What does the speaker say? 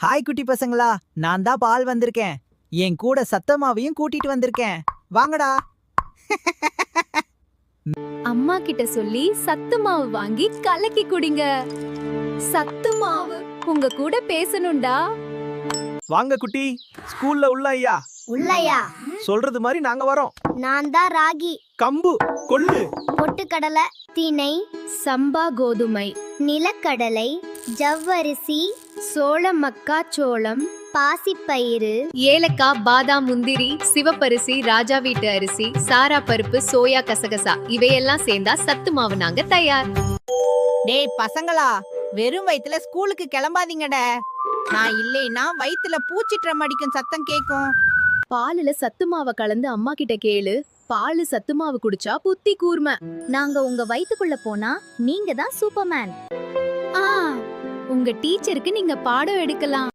Hi குட்டி பசங்களா, நான் தான் பால் வந்திருக்கேன். என் கூட சத்தமாவையும் கூட்டிட்டு வந்திருக்கேன். வாங்கடா. அம்மா கிட்ட சொல்லி சத்து மாவு வாங்கி கலக்கி குடிங்க. சத்து மாவு உங்க கூட பேசணும்டா. வாங்க குட்டி, ஸ்கூல்ல உள்ள ஐயா. உள்ளயா? சொல்றது மாதிரி நாங்க வரோம். நான் தான் ராகி, கம்பு, கொள்ளு, பொட்டுக்கடலை, திணை, சம்பா கோதுமை, நிலக்கடலை, ஜவ்வரிசி, சோளம், மக்காச்சோளம், பாசிப்பயிறு, ஏலக்காய், பாதாம், முந்திரி, சிவப்பரிசி, ராஜா வீட்டு அரிசி, சாரா பருப்பு, சோயா, கசகசா இவையெல்லாம் சேர்ந்தா சத்து மாவு நாங்க தயார். டேய் பசங்களா, வெறும் வயித்துல ஸ்கூலுக்கு கிளம்பாதீங்கடா. நான் இல்லைன்னா வயித்துல பூச்சிட்டம் அடிக்கும் சத்தம் கேக்கும். பாலுல சத்து மாவை கலந்து அம்மா கிட்ட கேளு. பாலு சத்து மாவு குடிச்சா புத்தி கூர்மை. நாங்க உங்க வயித்துக்குள்ள போனா நீங்க தான் சூப்பர்மேன். உங்க டீச்சருக்கு நீங்க பாடம் எடுக்கலாம்.